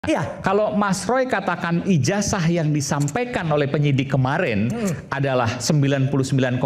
Iya. Kalau Mas Roy katakan ijazah yang disampaikan oleh penyidik kemarin adalah 99,9%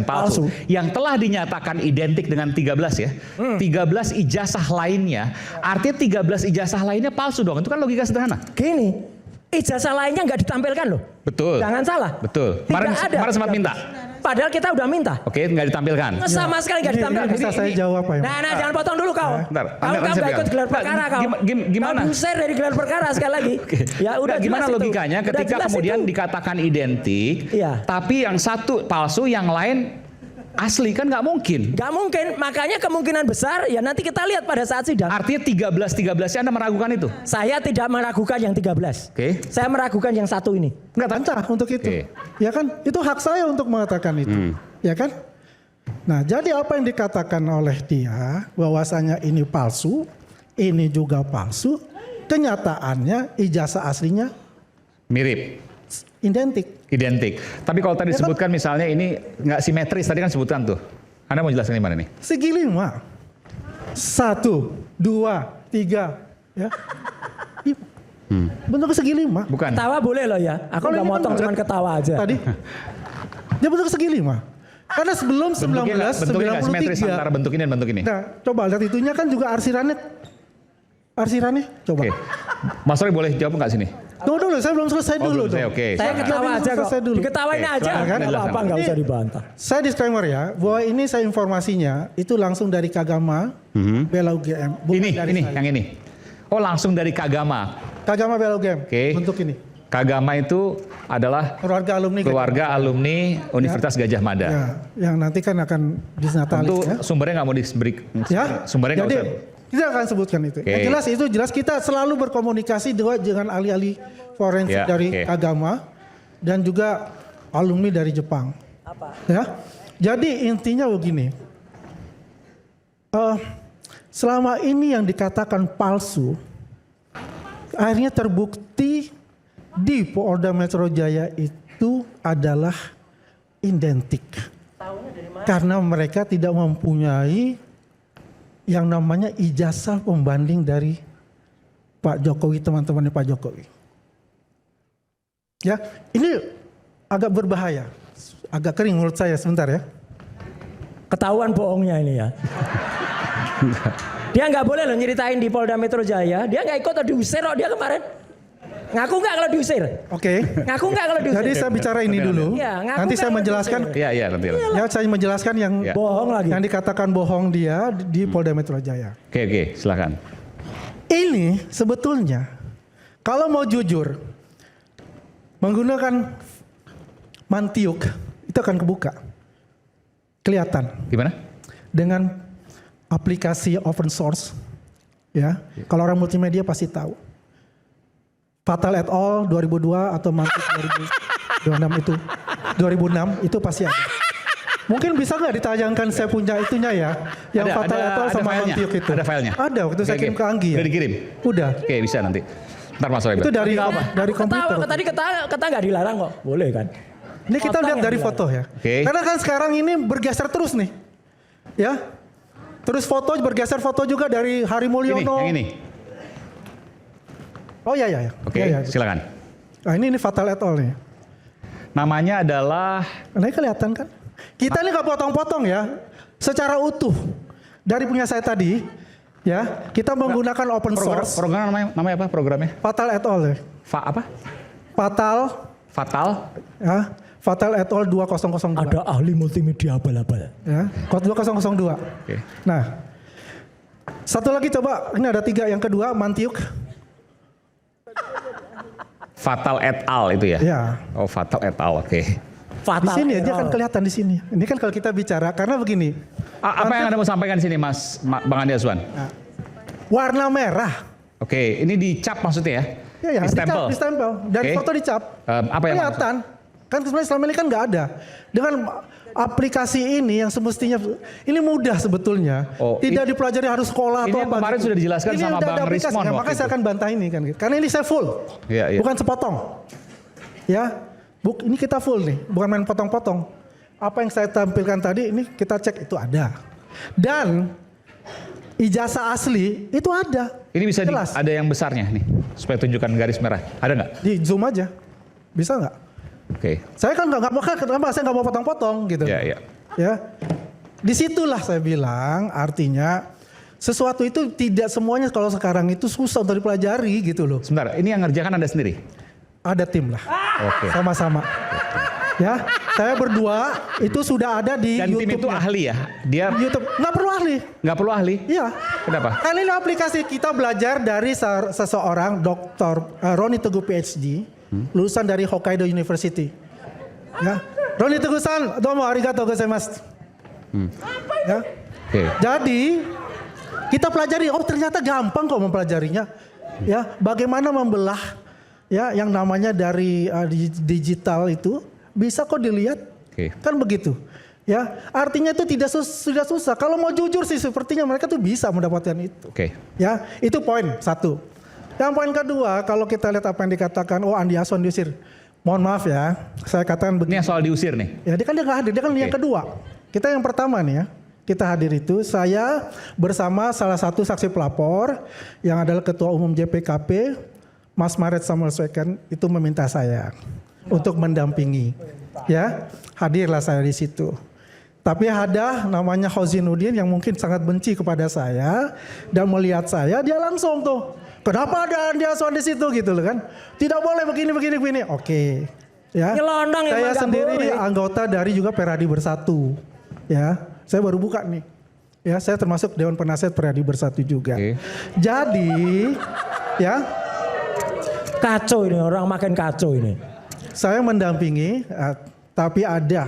palsu, yang telah dinyatakan identik dengan 13 ya. 13 ijazah lainnya, artinya 13 ijazah lainnya palsu dong. Itu kan logika sederhana. Gini, ijazah lainnya nggak ditampilkan loh. Betul. Jangan salah. Betul. Tidak ada. Kemarin sempat minta. Padahal kita udah minta. Oke, nggak ditampilkan. Sama sekali nggak ditampilkan. Bisa saya jawab Pak? Nah, jangan potong dulu kau. Bentar, Kau nggak ikut gelar perkara kau. Gimana? Kau share dari gelar perkara sekali lagi. Ya udah. Gimana jelas logikanya itu. ketika kemudian dikatakan identik, Iya. tapi yang satu palsu, yang lain asli, kan nggak mungkin. Nggak mungkin, makanya kemungkinan besar ya nanti kita lihat pada saat sidang. Artinya 13-13 Anda meragukan itu? Saya tidak meragukan yang 13. Oke. Saya meragukan yang satu ini. Nggak bantah untuk itu. Oke. Ya kan? Itu hak saya untuk mengatakan itu. Ya kan? Nah, jadi apa yang dikatakan oleh dia bahwasanya ini palsu, ini juga palsu, kenyataannya ijazah aslinya Mirip, identik. Tapi kalau tadi disebutkan misalnya ini nggak simetris, tadi kan sebutkan tuh. Anda mau jelaskan di mana nih? Segi 5. 1, 2, 3. Ya. Bentuk segi 5. Bukan. Ketawa boleh loh ya. Aku nggak motong, cuman ketawa aja. Tadi. Dia bentuk segi 5. Karena sebelum Bentuknya nggak simetris 1993. antara bentuk ini dan bentuk ini. Nah, coba lihat itunya kan juga arsirannya. Coba. Oke. Mas Roy boleh jawab nggak sini? Tunggu dulu, saya belum selesai dulu. Oke. Saya ketawa aja kok. Selesai dulu. Diketawain aja. Silakan. Nggak apa-apa, nggak usah dibantah. Saya disclaimer ya, bahwa ini saya informasinya itu langsung dari Kagama Bela UGM. Ini, dari saya. yang ini. Oh, langsung dari Kagama. Kagama Bela UGM. Oke. Bentuk ini. Kagama itu adalah keluarga alumni Universitas Gajah Mada. Ya, yang nanti kan akan disnatalis Tentu ya. sumbernya nggak mau diberi. Ya. Sumbernya nggak Jadi, usah. kita akan sebutkan itu. Oke. Yang jelas kita selalu berkomunikasi dengan ahli-ahli forensik Ya, dari oke. Kagama dan juga alumni dari Jepang. Apa? Ya. Jadi intinya begini. Selama ini yang dikatakan palsu akhirnya terbukti di Polda Metro Jaya itu adalah identik. Karena mereka tidak mempunyai yang namanya ijazah pembanding dari Pak Jokowi, teman-temannya Pak Jokowi. Ya, ini agak berbahaya. Agak kering menurut saya sebentar ya. Ketahuan bohongnya ini ya. Dia nggak boleh loh nyeritain di Polda Metro Jaya. Dia nggak ikut atau diusir kok dia kemarin. Ngaku nggak kalau diusir? Oke. Ngaku nggak kalau diusir? Jadi saya bicara ini dulu. Ya, ngaku Nanti nggak saya kalau menjelaskan. diusir? Iya, nanti. Ya, saya menjelaskan yang Bohong lagi. yang dikatakan bohong dia di Polda Metro Jaya. Oke, silakan. Ini sebetulnya kalau mau jujur menggunakan mantiuk itu akan kebuka. Kelihatan Gimana? dengan aplikasi open source. Ya. Kalau orang multimedia pasti tahu. Fatal et al 2002 atau Mantiuk 2006 itu 2006 itu pasti ada. Mungkin bisa nggak ditayangkan saya punya itunya ya, yang Fatal et al sama filenya. Mantiuk itu. Ada filenya. Ada waktu saya kirim ke Anggi ya. Udah dikirim. Udah. Oke, bisa nanti. Ntar Mas Roy. Itu dari komputer. Tadi kata nggak dilarang kok. Boleh kan? Ini kita Potong lihat yang dari dilarang. foto ya. Oke. Karena kan sekarang ini bergeser terus nih. Ya. Terus foto bergeser foto juga dari Hari Mulyono. Yang ini. Oh ya. Oke, Ya. silakan. Nah, ini Fatal et al nih. Namanya adalah Nah, ini kelihatan kan? Kita ini nggak potong-potong ya, secara utuh. Dari punya saya tadi, ya, kita menggunakan open source. program namanya apa programnya? Fatal et al. Ya. Apa? Fatal. Ya, Fatal et al 2002. Ada ahli multimedia abal-abal. Ya, kode 2002. Oke. Nah, satu lagi coba, ini ada 3. Yang kedua, Mantiuk. Fatal et al itu ya? Ya. Oh, Fatal et al. Oke. Di Fatal. sini dia kan kelihatan di sini. Ini kan kalau kita bicara, karena begini. Apa yang Anda mau sampaikan di sini, Bang Andi Azwan? Nah, warna merah. Oke, ini dicap maksudnya ya? Ya, Di stempel. Dan Oke. foto dicap. Apa yang kelihatan. Kan sebenarnya selama ini kan nggak ada. Dengan aplikasi ini yang semestinya ini mudah sebetulnya. Oh, tidak dipelajari harus sekolah ini atau yang apa. kemarin gitu. sudah dijelaskan Ini sama udah Bang ada aplikasi. Rismon Nah, waktu makanya saya itu. akan bantah ini kan. Karena ini saya full. Iya. Bukan sepotong. Ya. Ini kita full nih, bukan main potong-potong. Apa yang saya tampilkan tadi ini kita cek itu ada. Dan ijazah asli itu ada. Ini bisa Jelas. ada yang besarnya nih, supaya tunjukkan garis merah. Ada nggak? Di zoom aja, bisa nggak? Oke. Saya kan nggak mau, kenapa saya nggak mau potong-potong gitu. Ya. Ya, disitulah saya bilang artinya sesuatu itu tidak semuanya kalau sekarang itu susah untuk dipelajari gitu loh. Sebentar, ini yang ngerjakan Anda sendiri? Ada tim lah, Oke. sama-sama. Ya, saya berdua itu sudah ada di Dan tim YouTube. itu ahli ya? Dia YouTube nggak perlu ahli. nggak perlu ahli? Iya. Kenapa? Kali ini aplikasi kita belajar dari seseorang Dr. Roni Teguh PhD, lulusan dari Hokkaido University. Ya, Roni Teguh-san, domo arigatou gozaimasu. Ya. Oke. Jadi kita pelajari, oh ternyata gampang kok mempelajarinya. Ya, bagaimana membelah ya yang namanya dari digital itu bisa kok dilihat. Oke. Kan begitu. Ya, artinya itu sudah susah. Kalau mau jujur sih sepertinya mereka tuh bisa mendapatkan itu. Oke. Ya, itu poin satu. Yang poin kedua, kalau kita lihat apa yang dikatakan, oh Andi Aswan diusir. Mohon maaf ya, saya katakan Ini begini. yang soal diusir nih. Ya, dia kan nggak hadir, dia kan yang kedua. Kita yang pertama nih ya. Kita hadir itu, saya bersama salah satu saksi pelapor yang adalah Ketua Umum JPKP, Mas Maret Samuel Sweken, itu meminta saya untuk mendampingi. Ya, hadirlah saya di situ. Tapi ada namanya Hozinuddin yang mungkin sangat benci kepada saya dan melihat saya, dia langsung tuh, kenapa ada Andi Aswan di situ gitu loh kan? Tidak boleh begini. Oke. Ya. Nyelondong Saya emang nggak sendiri boleh. anggota dari juga Peradi Bersatu. Ya, saya baru buka nih. Ya, saya termasuk Dewan Penasihat Peradi Bersatu juga. Oke. Jadi, ya, Kacau ini, orang makin kacau ini. saya mendampingi, tapi ada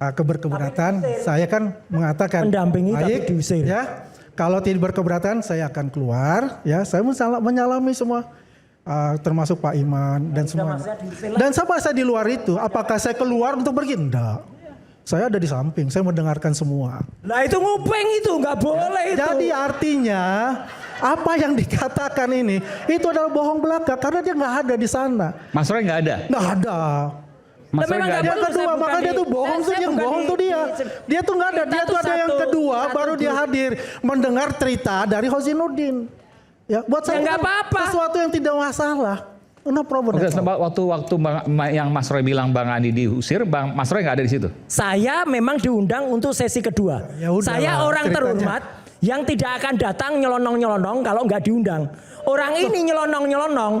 keberkeberatan. Saya kan mengatakan Mendampingi tapi baik, diusir. ya. Kalau tidak berkeberatan, saya akan keluar. Ya, saya menyalami semua, termasuk Pak Iman dan semuanya. Dan sampai saya di luar itu, apakah saya keluar untuk pergi? Enggak. Saya ada di samping, saya mendengarkan semua. Nah itu nguping itu, nggak boleh itu. Jadi artinya apa yang dikatakan ini itu adalah bohong belaka karena dia nggak ada di sana, Mas Roy nggak ada? nggak ada. Mas Roy memang nggak nggak ada? Yang kedua, maka dia tuh bohong tuh, yang bohong tuh dia. Dia tuh nggak ada, dia tuh ada yang kedua, baru dia hadir mendengar cerita dari Hozinuddin. Ya, buat saya nggak apa-apa. sesuatu yang tidak masalah. No problem. Oke, waktu yang Mas Roy bilang Bang Andi diusir, Mas Roy nggak ada di situ? Saya memang diundang untuk sesi kedua. Ya udah Saya lah, orang ceritanya. terhormat yang tidak akan datang nyelonong-nyelonong kalau nggak diundang. Orang ini nyelonong-nyelonong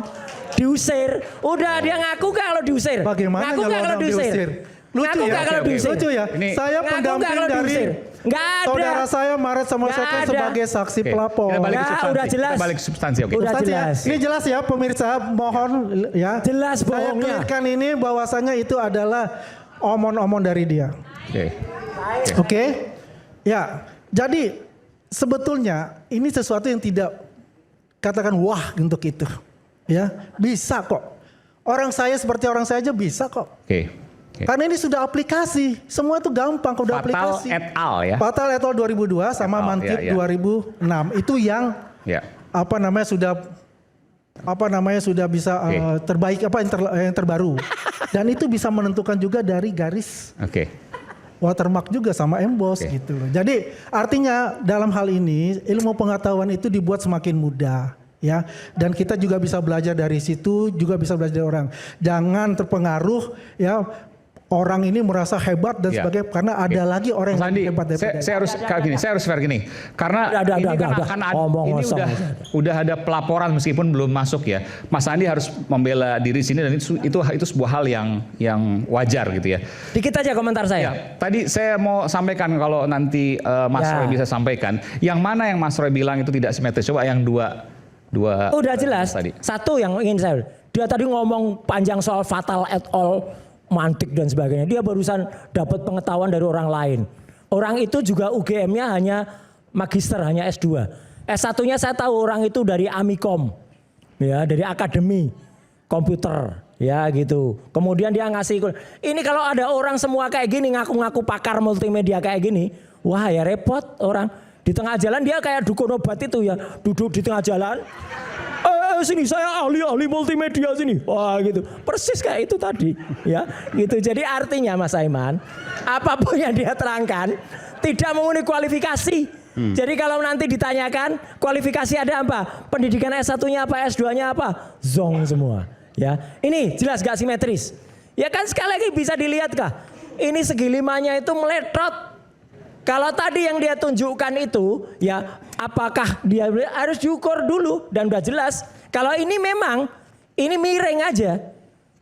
diusir. Udah dia ngaku gak kalau diusir? Bagaimana ngaku gak kalau nyelonong diusir? Lucu Ngaku ya? gak kalau Oke, oke. diusir? Lucu ya. Ini- Saya Ngaku pendamping nggak kalau dari diusir? Nggak ada. saudara saya Maret sama Nggak Sweken ada. sebagai saksi Oke, pelapor. Kita balik ke Ya, substansi. udah jelas. Kita balik ke substansi, oke. Udah Substansi ya. jelas. Ini jelas ya pemirsa, mohon ya. Jelas Saya bohongnya. clearkan ini bahwasanya itu adalah omon-omon dari dia. Oke. Oke? Ya, jadi sebetulnya ini sesuatu yang tidak katakan wah untuk itu. Ya, bisa kok. Orang saya seperti orang saya aja bisa kok. Oke. Karena ini sudah aplikasi, semua itu gampang kalau udah Fatal aplikasi. et al ya. Fatal et al 2002 sama Et al, Mantip ya, ya. 2006. Itu yang Ya. sudah bisa Oke. terbaik yang terbaru. Dan itu bisa menentukan juga dari garis Oke. watermark juga sama emboss Oke. gitu loh. Jadi artinya dalam hal ini ilmu pengetahuan itu dibuat semakin mudah. Ya, dan kita juga bisa belajar dari situ, juga bisa belajar dari orang. Jangan terpengaruh ya orang ini merasa hebat dan Ya. sebagainya karena ada lagi orang Mas yang Andi, hebat saya harus kayak gini, saya harus fair gini. Karena Udah, ini kan udah. akan ada, Omong ini kosong. udah ada pelaporan meskipun belum masuk ya. Mas Andi harus membela diri sini dan itu sebuah hal yang wajar gitu ya. Dikit aja komentar saya. Ya, tadi saya mau sampaikan kalau nanti Mas Ya. Roy bisa sampaikan, yang mana yang Mas Roy bilang itu tidak simetris. Coba yang dua Udah jelas. tadi. Satu yang ingin saya. Dia tadi ngomong panjang soal fatal et al, mantik dan sebagainya. Dia barusan dapat pengetahuan dari orang lain. Orang itu juga UGM-nya hanya magister, hanya S2. S1-nya saya tahu orang itu dari Amikom. Ya, dari Akademi Komputer. Ya gitu. Kemudian dia ngasih. Ini kalau ada orang semua kayak gini ngaku-ngaku pakar multimedia kayak gini. Wah ya repot orang. Di tengah jalan dia kayak dukun obat itu ya. Duduk di tengah jalan. Sini saya ahli multimedia sini. Wah gitu. Persis kayak itu tadi. Ya gitu. Jadi artinya Mas Aiman. Apapun yang dia terangkan. Tidak memenuhi kualifikasi. Jadi kalau nanti ditanyakan kualifikasi ada apa? Pendidikan S1-nya apa, S2-nya apa? Zong semua. Ya, ini jelas gak simetris. Ya kan sekali lagi bisa dilihat kah? Ini segi limanya itu meletot. Kalau tadi yang dia tunjukkan itu, ya apakah dia harus diukur dulu dan udah jelas. Kalau ini memang ini miring aja,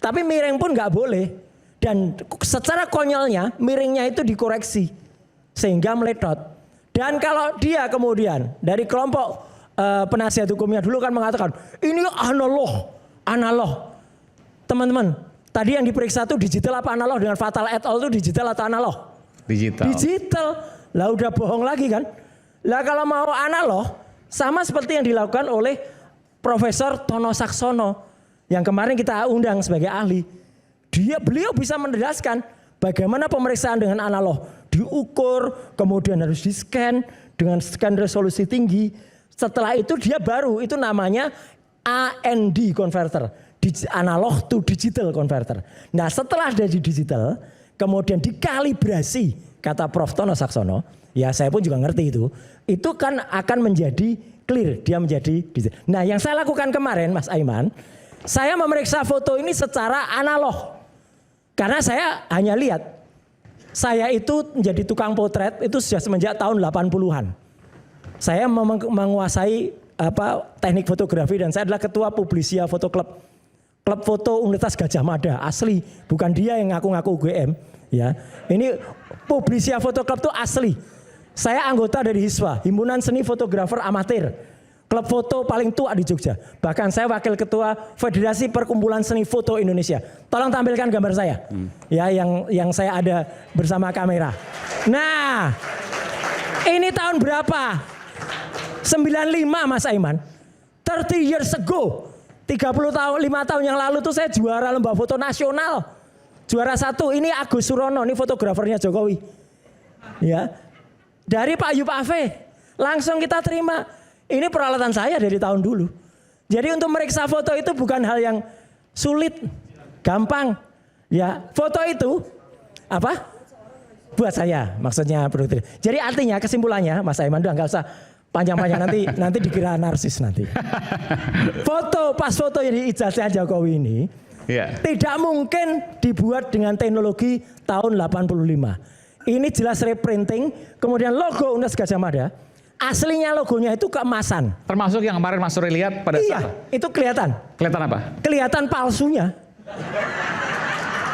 tapi miring pun nggak boleh. Dan secara konyolnya miringnya itu dikoreksi sehingga meletot. Dan kalau dia kemudian dari kelompok penasihat hukumnya dulu kan mengatakan ini analog. Teman-teman, tadi yang diperiksa itu digital apa analog? Dengan Fatal et al. Itu digital atau analog? Digital. Lah udah bohong lagi kan? Lah kalau mau analog sama seperti yang dilakukan oleh Profesor Tono Saksono yang kemarin kita undang sebagai ahli. Beliau bisa menjelaskan bagaimana pemeriksaan dengan analog. Diukur, kemudian harus di-scan dengan scan resolusi tinggi. Setelah itu dia baru, itu namanya AND converter. Analog to digital converter. Nah setelah dari digital, kemudian dikalibrasi, kata Prof. Tono Saksono, ya saya pun juga ngerti itu kan akan menjadi clear, dia menjadi digital. Nah yang saya lakukan kemarin Mas Aiman, saya memeriksa foto ini secara analog. Karena saya hanya lihat, saya itu menjadi tukang potret itu sudah semenjak tahun 80-an. Saya menguasai teknik fotografi dan saya adalah ketua Publisia Foto Club. Klub foto Universitas Gajah Mada asli, bukan dia yang ngaku-ngaku UGM ya. Ini Publisia Foto Club itu asli. Saya anggota dari HISFA, Himpunan Seni Fotografer Amatir. Klub foto paling tua di Jogja. Bahkan saya wakil ketua Federasi Perkumpulan Seni Foto Indonesia. Tolong tampilkan gambar saya. Ya yang saya ada bersama kamera. Nah, ini tahun berapa? 95 Mas Aiman. 30 years ago. 5 tahun yang lalu tuh saya juara lomba foto nasional. Juara 1 ini Agus Surono, ini fotografernya Jokowi. Ya. Dari Pak Ayub Afe. Langsung kita terima. Ini peralatan saya dari tahun dulu. Jadi untuk meriksa foto itu bukan hal yang sulit, gampang. Ya, foto itu apa? Buat saya, maksudnya produktif. Jadi artinya kesimpulannya Mas Aiman udah enggak usah panjang-panjang nanti dikira narsis nanti. Pas foto yang ijazah Jokowi ini tidak mungkin dibuat dengan teknologi tahun 85. Ini jelas reprinting, kemudian logo Universitas Gajah Mada, aslinya logonya itu keemasan. Termasuk yang kemarin Mas Roy lihat pada saat. Itu kelihatan. Kelihatan apa? Kelihatan palsunya.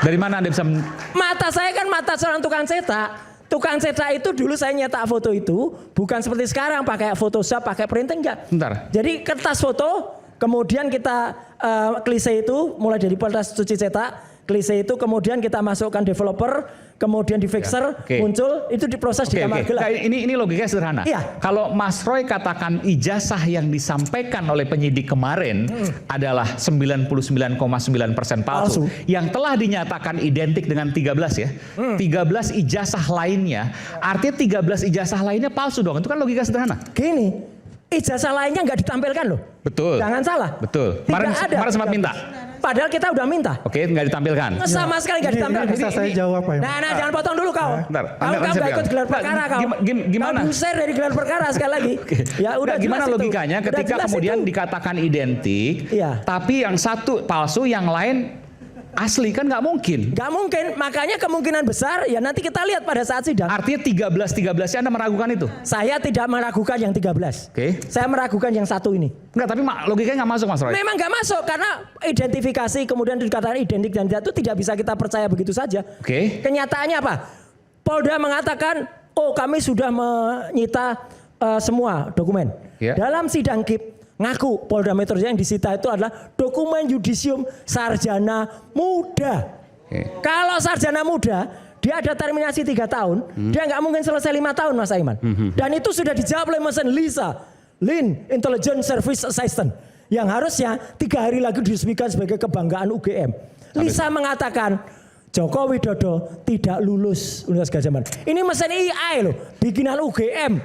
Dari mana Anda bisa? Mata saya kan mata seorang tukang cetak. Tukang cetak itu dulu saya nyetak foto itu bukan seperti sekarang pakai Photoshop, pakai printing enggak. Bentar. Jadi kertas foto, kemudian kita klise itu mulai dari kertas cuci cetak, klise itu kemudian kita masukkan developer, kemudian di fixer muncul itu diproses di kamar gelap. Nah, ini logikanya sederhana. Iya. Kalau Mas Roy katakan ijazah yang disampaikan oleh penyidik kemarin adalah 99,9% palsu, yang telah dinyatakan identik dengan 13 ya. 13 ijazah lainnya, artinya 13 ijazah lainnya palsu dong. Itu kan logika sederhana. Gini, ijazah lainnya nggak ditampilkan loh. Betul. Jangan salah. Betul. Kemarin sempat minta. Padahal kita udah minta. Oke, nggak ditampilkan. Sama sekali nggak ditampilkan. Bisa saya jawab Pak? Nah, jangan potong dulu kau. Bentar, Kamu nggak ikut gelar perkara kau. Gimana? Kau buser dari gelar perkara sekali lagi. Ya udah. Gimana logikanya ketika kemudian dikatakan identik, tapi yang satu palsu, yang lain asli, kan nggak mungkin. Nggak mungkin, makanya kemungkinan besar ya nanti kita lihat pada saat sidang. Artinya 13-13-nya Anda meragukan itu? Saya tidak meragukan yang 13. Saya meragukan yang satu ini. Enggak, tapi logikanya nggak masuk Mas Roy. Memang nggak masuk karena identifikasi kemudian dikatakan identik dan itu tidak bisa kita percaya begitu saja. Kenyataannya apa? Polda mengatakan, oh kami sudah menyita semua dokumen. Dalam sidang KIP ngaku Polda Metro Jaya yang disita itu adalah dokumen yudisium sarjana muda. Kalau sarjana muda, dia ada terminasi 3 tahun, dia nggak mungkin selesai 5 tahun Mas Aiman. Dan itu sudah dijawab oleh mesin Lisa, Lin Intelligence Service Assistant, yang harusnya 3 hari lagi diresmikan sebagai kebanggaan UGM. Lisa mengatakan Joko Widodo tidak lulus Universitas Gajah Mada. Ini mesin AI loh, bikinan UGM.